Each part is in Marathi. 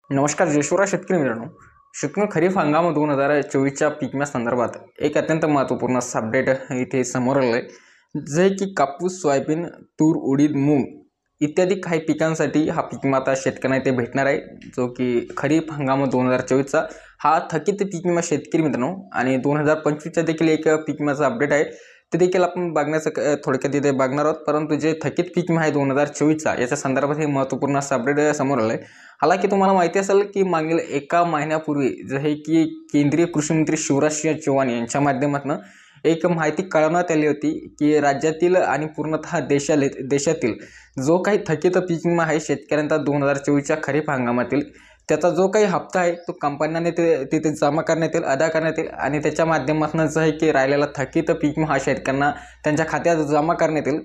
नमस्कार जयश्वरा शेतकरी मित्रांनो. शेतकरी खरीप हंगाम 2024च्या पीक विम्या संदर्भात एक अत्यंत महत्त्वपूर्ण अपडेट इथे समोर आले, जे की कापूस, सोयाबीन, तूर, उडीद, मूग इत्यादी काही पिकांसाठी हा पीक विमा आता शेतकऱ्यांना इथे भेटणार आहे, जो की खरीप हंगाम 2024चा हा थकीत पीक विमा शेतकरी मित्रांनो. आणि 2025चा देखील एक पीक विम्याचा अपडेट आहे, ते देखील आपण बघण्याचं थोडक्यात इथे बघणार आहोत. परंतु जे थकीत पीक विमा आहे 2024चा, याच्या संदर्भात हे महत्त्वपूर्ण असं अपडेट समोर आलं आहे. हालांकी तुम्हाला माहिती असेल की मागील एका महिन्यापूर्वी जे की केंद्रीय कृषी मंत्री शिवराज सिंह चौहान यांच्या माध्यमातून एक माहिती कळवण्यात आली होती की राज्यातील आणि पूर्णतः देशातील जो काही थकीत पीक विमा आहे शेतकऱ्यांचा 2024च्या खरीप हंगामातील, त्याचा जो काही हप्ता आहे तो कंपन्यांनी तिथे जमा करण्यात येईल, अदा करण्यात येईल. आणि त्याच्या माध्यमातून जो आहे की राहिलेला थकीत पीक विमा हा शेतकऱ्यांना त्यांच्या खात्यात जमा करण्यात येईल.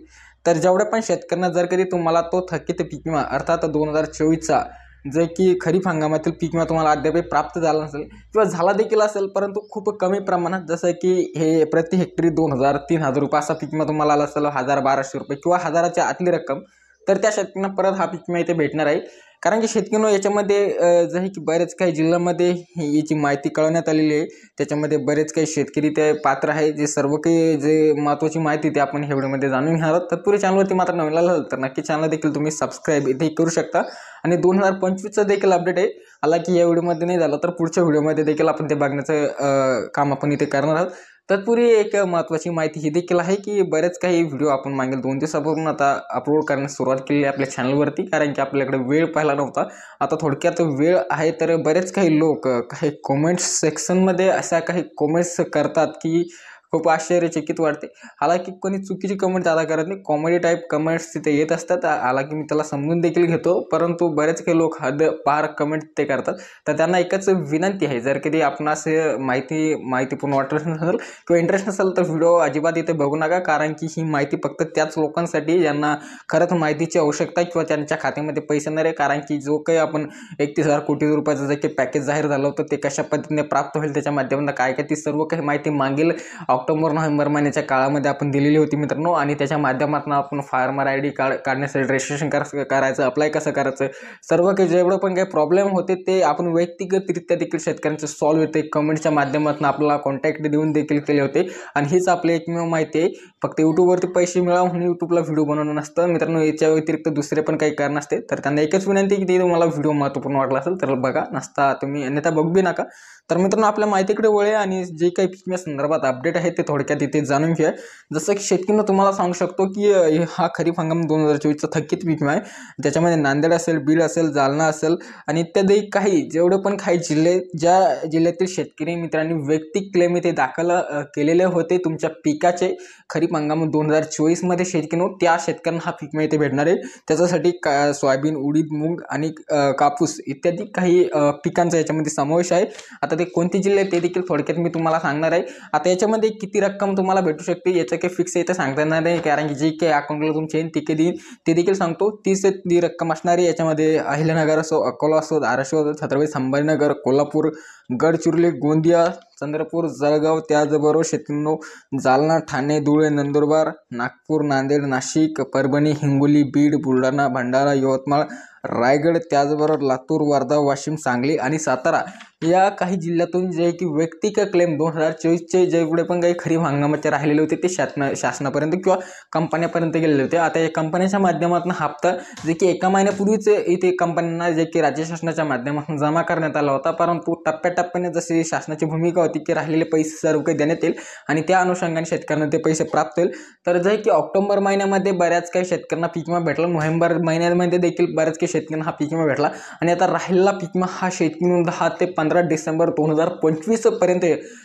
तर जेवढ्या पण शेतकऱ्यांना जर कधी तुम्हाला तो थकीत पीक विमा अर्थात 2024चा जे की खरीप हंगामातील पीक विमा तुम्हाला अद्याप प्राप्त झाला नसेल किंवा झाला देखील असेल, परंतु खूप कमी प्रमाणात, जसं की हे प्रति हेक्टरी 2000-3000 रुपये असा पीक विमा तुम्हाला आला असेल, 1000-1200 रुपये किंवा 1000च्या आतली रक्कम, तर त्या शेतकऱ्यांना परत हा पीक विमा इथे भेटणार आहे. कारण की शेतकऱ्यांनो याच्यामध्ये जे आहे की बरेच काही जिल्ह्यामध्ये याची माहिती कळवण्यात आलेली आहे. त्याच्यामध्ये बरेच काही शेतकरी ते पात्र आहे, जे सर्व काही जे महत्त्वाची माहिती ते आपण ह्या व्हिडिओमध्ये जाणून घेणार आहोत. तत्पूर्वी चॅनलवरती मात्र नवीन आलं तर नक्की चॅनल देखील तुम्ही सबस्क्राईब इथे करू शकता. आणि 2025चा देखील अपडेट आहे. हालांकी या व्हिडिओमध्ये नाही झालं तर पुढच्या व्हिडिओमध्ये देखील आपण ते बघण्याचं काम आपण इथे करणार आहोत. तत्पूर्वी एक महत्त्वाची माहिती ही देखील आहे की बरेच काही व्हिडिओ आपण मागील 2 दिवसापासून आता अपलोड करण्यास सुरुवात केली आहे आपल्या चॅनलवरती, कारण की आपल्याकडे वेळ पाहिला नव्हता. आता थोडक्यात वेळ आहे, तर बरेच काही लोक काही कमेंट्स सेक्शनमध्ये अशा काही कमेंट्स करतात की खूप आश्चर्यचकित वाटते. हालांकी कोणी चुकीची कमेंट ज्यादा करत नाही, कॉमेडी टाईप कमेंट्स तिथे येत असतात. हालांकी मी त्याला समजून देखील घेतो, परंतु बरेच काही लोक हद पार कमेंट ते करतात. तर त्यांना एकच विनंती आहे, जर कधी आपणास माहितीपूर्ण वाटत नसेल किंवा इंटरेस्ट नसेल तर व्हिडिओ अजिबात इथे बघू नका. कारण की ही माहिती फक्त त्याच लोकांसाठी ज्यांना खरंच माहितीची आवश्यकता किंवा त्यांच्या खात्यामध्ये पैसे नाही आहे. कारण की जो काही आपण 31,000 कोटी रुपयाचं जे काही पॅकेज जाहीर झालं होतं ते कशा पद्धतीने प्राप्त होईल, त्याच्या माध्यमातून काय काय ती सर्व काही माहिती मागील ऑक्टोबर-नोव्हेंबर महिन्याच्या काळामध्ये आपण दिलेली होती मित्रांनो. आणि त्याच्या माध्यमातून आपण फार्मर ID कार्ड काढण्यासाठी रजिस्ट्रेशन करायचं, अप्लाय कसं करायचं, सर्व काही जेवढं पण काही प्रॉब्लेम होते ते आपण व्यक्तिगतरित्या देखील शेतकऱ्यांचे सॉल्व्ह होते, कमेंटच्या माध्यमातून आपल्याला कॉन्टॅक्ट देऊन देखील केले होते. आणि हीच आपली एकमेव माहिती आहे. फक्त यूट्यूबवरती पैसे मिळावं म्हणून यूट्यूबला व्हिडिओ बनवणं नसतं मित्रांनो, याच्या व्यतिरिक्त दुसरे पण काही कारण असते. तर त्यांना एकच विनंती की ते तुम्हाला व्हिडिओ महत्त्वपूर्ण वाटला असेल तर बघा, नसता तुम्ही अन्यथा बघू बी नका. तर मित्रांनो आपल्या माहितीकडे वळूया आणि जे काही पीक विम्या संदर्भात अपडेट आहे ते थोडक्यात इथे जाणून घ्या. जसं की शेतकऱ्यांना तुम्हाला सांगू शकतो की हा खरीप हंगाम 2024चा थकीत पीक विमा आहे. त्याच्यामध्ये नांदेड असेल, बीड असेल, जालना असेल आणि इत्यादी काही जेवढे पण काही जिल्हे, ज्या जिल्ह्यातील शेतकरी मित्रांनी वैयक्तिक क्लेम इथे दाखल केलेले होते तुमच्या पिकाचे खरीप हंगाम 2024मध्ये शेतकऱ्यांनो, त्या शेतकऱ्यांना हा पीक विमा इथे भेटणार आहे. त्याच्यासाठी सोयाबीन, उडीद, मूग आणि कापूस इत्यादी काही पिकांचा याच्यामध्ये समावेश आहे. आता ते कोणते जिल्हे ते देखील थोडक्यात मी तुम्हाला सांगणार आहे. आता याच्यामध्ये किती रक्कम तुम्हाला भेटू शकते याचं काही फिक्स इथं सांगता येणार नाही, कारण की जे काही अकाउंटला तुमचे येईल ते देईल ते देखील सांगतो. तीच ती रक्कम असणार आहे. याच्यामध्ये अहिल्यानगर असो, अकोला असो, धाराशिव, छत्रपती संभाजीनगर, कोल्हापूर, गडचिरोली, गोंदिया, चंद्रपूर, जळगाव, त्याचबरोबर शेतकऱ्यांनो जालना, ठाणे, धुळे, नंदुरबार, नागपूर, नांदेड, नाशिक, परभणी, हिंगोली, बीड, बुलढाणा, भंडारा, यवतमाळ, रायगड, त्याचबरोबर लातूर, वर्धा, वाशिम, सांगली आणि सातारा या काही जिल्ह्यातून जे की वैयक्तिक क्लेम 2024चे जेवढे पण काही खरीप हंगामाचे राहिलेले होते ते शासनापर्यंत किंवा कंपन्यापर्यंत गेलेले होते. आता या कंपन्यांच्या माध्यमातून हप्ता जे की एका महिन्यापूर्वीच इथे कंपन्यांना जे की राज्य शासनाच्या माध्यमातून जमा करण्यात आला होता, परंतु टप्प्याटप्प्याने जशी शासनाची भूमिका होती की राहिलेले पैसे सर्व काही देण्यात येईल आणि त्या अनुषंगाने शेतकऱ्यांना ते पैसे प्राप्त होईल. तर जे की ऑक्टोबर महिन्यामध्ये बऱ्याच काही शेतकऱ्यांना पीक विमा भेटला, नोव्हेंबर महिन्यामध्ये देखील बऱ्याच काही शेतकऱ्यांना हा पीक विमा भेटला. आणि आता राहिलेला पीक विमा हा शेतकरी 10 ते 15 डिसेंबर 2025 पर्यंत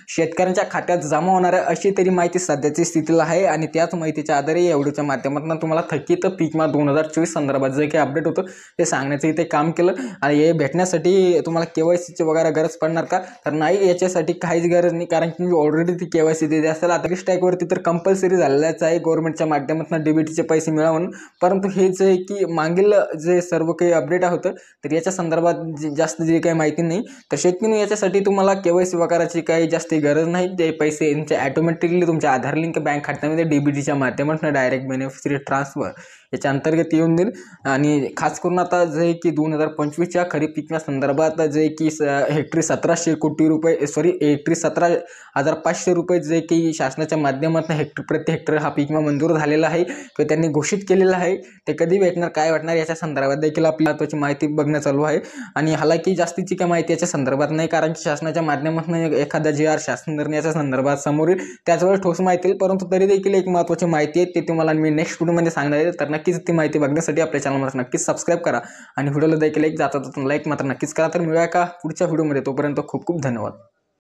शेतकऱ्यांच्या खात्यात जमा होणार आहे, अशी तरी माहिती सध्याची स्थितीला आहे. आणि त्याच माहितीच्या आधारे या व्हिडिओच्या माध्यमातून तुम्हाला थकीत पीक विमा 2024 संदर्भात जे काही अपडेट होतं ते सांगण्याचं इथे काम केलं. आणि हे भेटण्यासाठी तुम्हाला KYCची वगैरे गरज पडणार का, तर नाही, याच्यासाठी काहीच गरज नाही, कारण की ऑलरेडी ती KYC दिली असेल. आता स्टॅकवरती तर कंपल्सरी झालेलाच आहे गव्हर्नमेंटच्या माध्यमातून DBTचे पैसे मिळवून. परंतु हे जे की मागील जे सर्व काही अपडेट होतं तर याच्या संदर्भात जास्त जे काही माहिती नाही. तर शेतकरी याच्यासाठी तुम्हाला KYC वगैरेची काही जास्त गरज नाही. ते पैसे यांचे ऑटोमॅटिकली तुमच्या आधार लिंक बँक खात्यामध्ये DBTच्या माध्यमातून डायरेक्ट बेनिफिशरी ट्रान्सफर याच्या अंतर्गत येऊन देईल। आणि खास करून आता जे की 2025च्या खरीप पिकम्या संदर्भात जे की हेक्टरी 1700 कोटी रुपये हेक्टरी 17,500 रुपये जे की शासनाच्या माध्यमातून प्रति हेक्टर हा पिकमा मंजूर झालेला आहे किंवा त्यांनी घोषित केलेला आहे। ते कधी भेटणार, काय भेटणार याच्या संदर्भात देखील आपल्याला त्याची माहिती बघणं चालू आहे। आणि हालाकी जास्तीची काय माहिती याच्या संदर्भात नाही, कारण की शासनाच्या माध्यमातून एखादा जी शासन निर्णयाच्या संदर्भात समोर येईल त्याच वेळेस ठोस माहिती येईल, परंतु तरी देखील एक महत्त्वाची माहिती आहे ते तुम्हाला मी नेक्स्ट व्हिडिओमध्ये सांगणार आहे। तर नक्कीच ती माहिती बघण्यासाठी आपल्या चॅनलला नक्कीच सबस्क्राईब करा आणि व्हिडिओला देखील एक जाता लाईक मात्र नक्कीच करा। तर मिळूया का पुढच्या व्हिडिओमध्ये, तोपर्यंत खूप खूप धन्यवाद।